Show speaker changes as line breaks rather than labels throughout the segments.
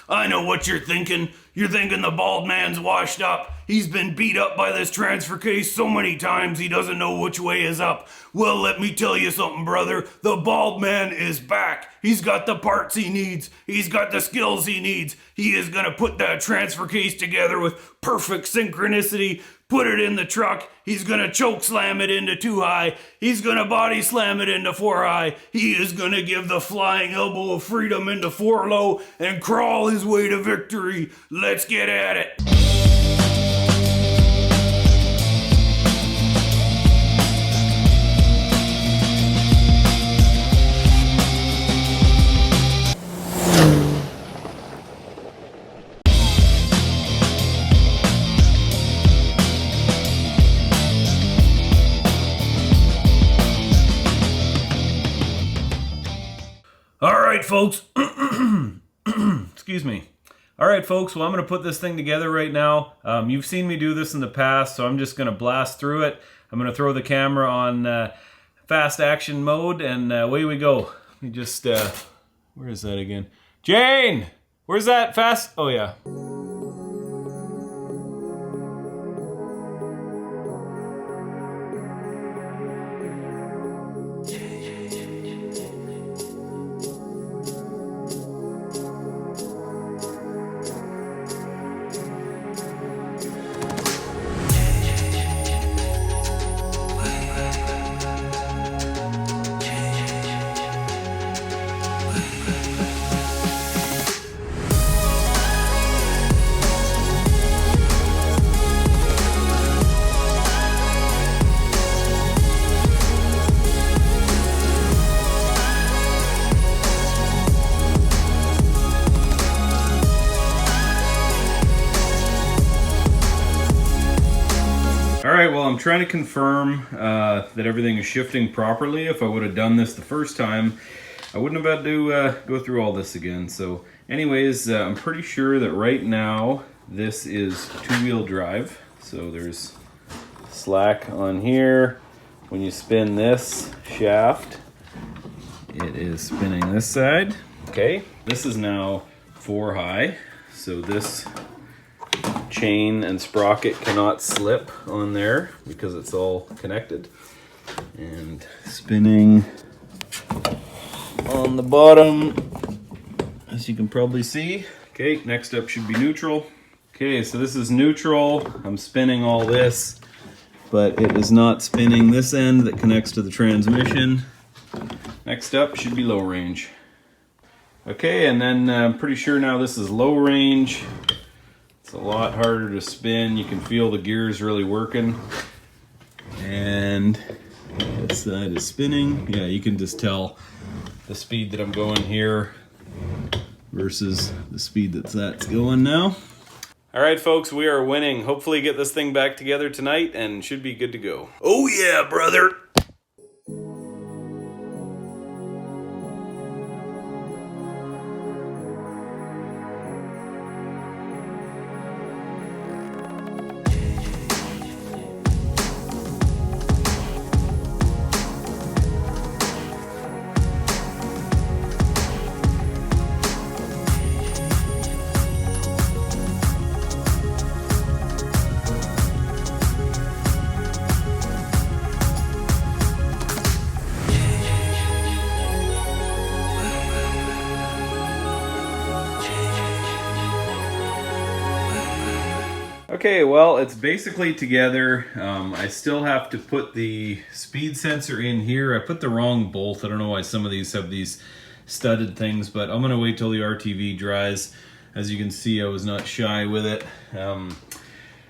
I know what you're thinking. You're thinking the bald man's washed up. He's been beat up by this transfer case so many times he doesn't know which way is up. Well, let me tell you something, brother. The bald man is back. He's got the parts he needs. He's got the skills he needs. He is gonna put that transfer case together with perfect synchronicity, put it in the truck. He's gonna choke slam it into 2 high. He's gonna body slam it into 4 high. He is gonna give the flying elbow of freedom into 4 low and crawl his way to victory. Let's get at it. All right, folks. Excuse me. All right, folks. Well, I'm going to put this thing together right now. You've seen me do this in the past, so I'm just going to blast through it. I'm going to throw the camera on fast action mode, and away we go. Let me just, where is that again? Jane! Where's that fast? Oh, yeah. Alright, well, I'm trying to confirm that everything is shifting properly. If I would have done this the first time, I wouldn't have had to go through all this again. So anyways, I'm pretty sure that right now this is 2-wheel drive. So there's slack on here. When you spin this shaft, it is spinning this side. Okay, this is now 4 high. So this chain and sprocket cannot slip on there because it's all connected. And spinning on the bottom, as you can probably see. Okay, next up should be neutral. Okay, so this is neutral. I'm spinning all this, but it is not spinning this end that connects to the transmission. Next up should be low range. Okay, and then I'm pretty sure now this is low range. It's a lot harder to spin. You can feel the gears really working. And this side is spinning. Yeah, you can just tell the speed that I'm going here versus the speed that's going now. All right, folks, we are winning. Hopefully get this thing back together tonight and should be good to go. Oh yeah, brother. Okay, well, it's basically together. I still have to put the speed sensor in here. I put the wrong bolt. I don't know why some of these have these studded things, but I'm gonna wait till the RTV dries. As you can see, I was not shy with it. It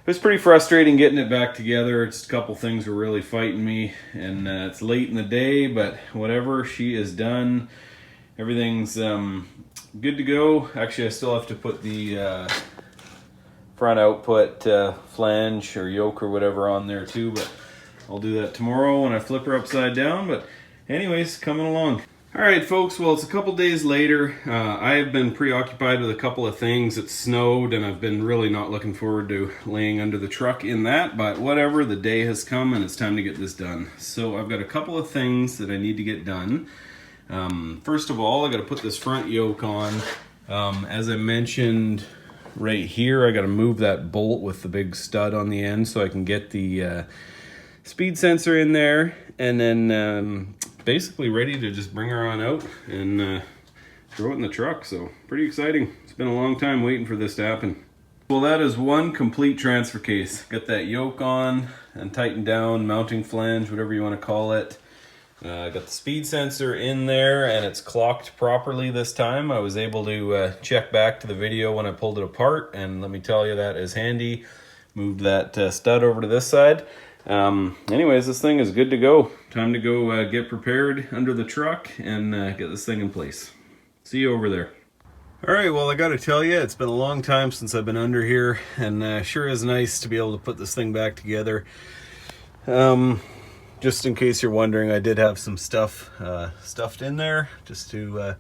was pretty frustrating getting it back together. Just a couple things were really fighting me, and it's late in the day, but whatever, she is done. Everything's good to go. Actually, I still have to put the front output flange or yoke or whatever on there too, but I'll do that tomorrow when I flip her upside down. But anyways, coming along. All right, folks, well, it's a couple days later. I have been preoccupied with a couple of things. It snowed, and I've been really not looking forward to laying under the truck in that, but whatever, the day has come and it's time to get this done. So I've got a couple of things that I need to get done. First of all, I got to put this front yoke on. As I mentioned right here, I got to move that bolt with the big stud on the end so I can get the speed sensor in there, and then basically ready to just bring her on out and throw it in the truck. So pretty exciting. It's been a long time waiting for this to happen. Well, that is one complete transfer case. Got that yoke on and tightened down, mounting flange, whatever you want to call it. Got the speed sensor in there and it's clocked properly this time. I was able to check back to the video when I pulled it apart, and let me tell you, that is handy. Moved that stud over to this side. Anyways, this thing is good to go. Time to go get prepared under the truck and get this thing in place. See you over there. All right, well, I gotta tell you, it's been a long time since I've been under here, and sure is nice to be able to put this thing back together. Just in case you're wondering, I did have some stuff stuffed in there just to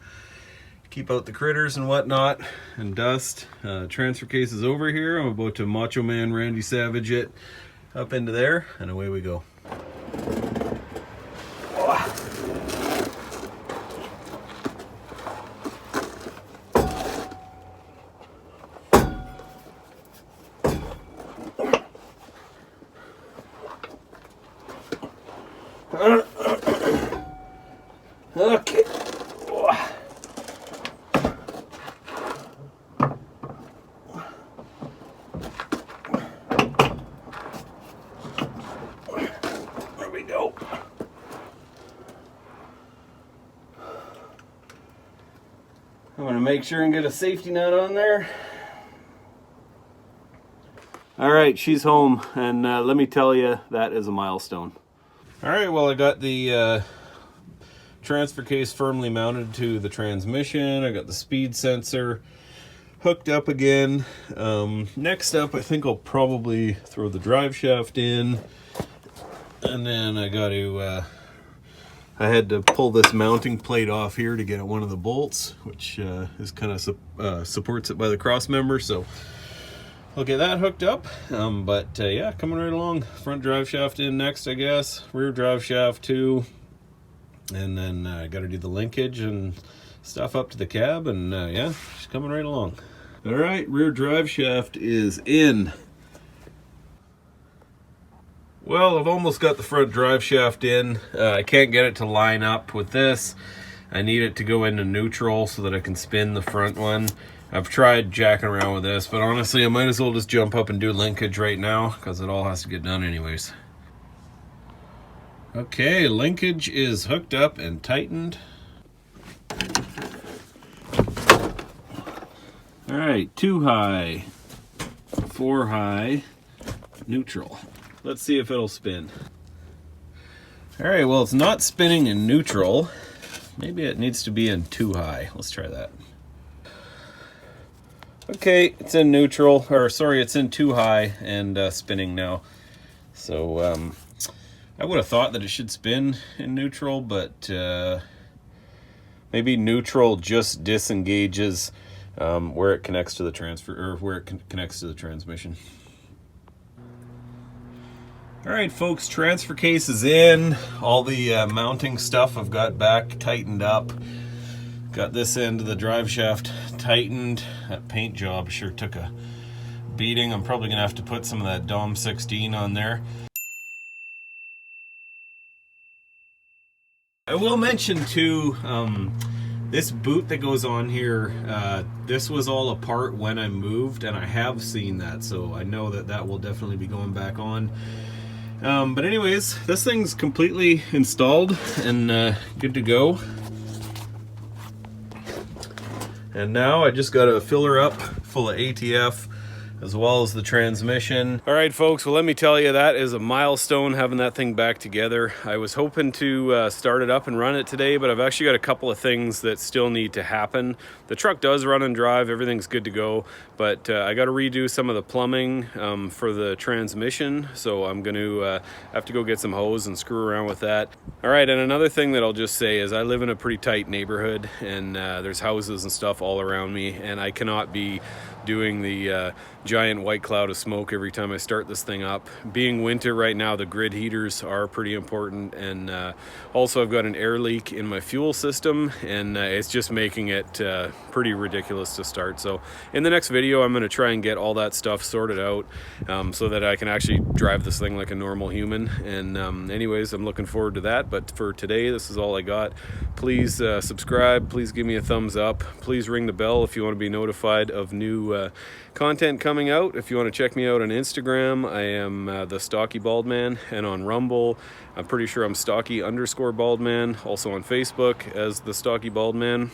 keep out the critters and whatnot and dust. Transfer case is over here. I'm about to Macho Man Randy Savage it up into there, and away we go. Okay. There we go. I'm going to make sure and get a safety net on there. All right, she's home, and let me tell you, that is a milestone. All right, well, I got the transfer case firmly mounted to the transmission. I got the speed sensor hooked up again. Next up, I think I'll probably throw the drive shaft in, and then I got to I had to pull this mounting plate off here to get at one of the bolts, which is kind of supports it by the cross member, so I'll get that hooked up. Yeah, coming right along. Front drive shaft in next, I guess. Rear drive shaft too. And then I got to do the linkage and stuff up to the cab, and yeah, she's coming right along. All right, rear drive shaft is in. Well, I've almost got the front drive shaft in. I can't get it to line up with this. I need it to go into neutral so that I can spin the front one. I've tried jacking around with this, but honestly, I might as well just jump up and do linkage right now because it all has to get done anyways. Okay, linkage is hooked up and tightened. All right, 2 high, 4 high, neutral. Let's see if it'll spin. All right, well, it's not spinning in neutral. Maybe it needs to be in 2 high. Let's try that. Okay, it's in neutral, or sorry, it's in 2 high and spinning now. So I would have thought that it should spin in neutral, but maybe neutral just disengages where it connects to the connects to the transmission. All right, folks, transfer case is in. All the mounting stuff I've got back tightened up. Got this end of the drive shaft tightened. That paint job sure took a beating. I'm probably gonna have to put some of that Dom 16 on there. I will mention too, this boot that goes on here, this was all apart when I moved, and I have seen that, so I know that that will definitely be going back on. But anyways, this thing's completely installed and good to go. And now I just got to fill her up full of ATF as well as the transmission. All right, folks, well, let me tell you, that is a milestone, having that thing back together. I was hoping to start it up and run it today, but I've actually got a couple of things that still need to happen. The truck does run and drive, everything's good to go, but I got to redo some of the plumbing for the transmission, so I'm going to have to go get some hose and screw around with that. All right, and another thing that I'll just say is I live in a pretty tight neighborhood, and there's houses and stuff all around me, and I cannot be
doing the giant white cloud of smoke every time I start this thing up. Being winter right now, the grid heaters are pretty important, and also I've got an air leak in my fuel system, and it's just making it pretty ridiculous to start. So in the next video, I'm going to try and get all that stuff sorted out so that I can actually drive this thing like a normal human. And anyways, I'm looking forward to that. But for today, this is all I got. Please subscribe, please give me a thumbs up, please ring the bell if you want to be notified of new content coming out. If you want to check me out on Instagram, I am the Stocky Bald Man, and on Rumble, I'm pretty sure I'm Stocky_Baldman, also on Facebook as the Stocky Bald Man.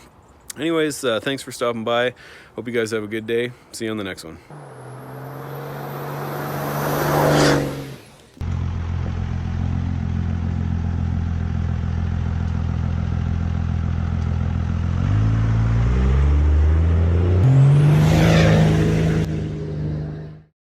Anyways, thanks for stopping by. Hope you guys have a good day. See you on the next one.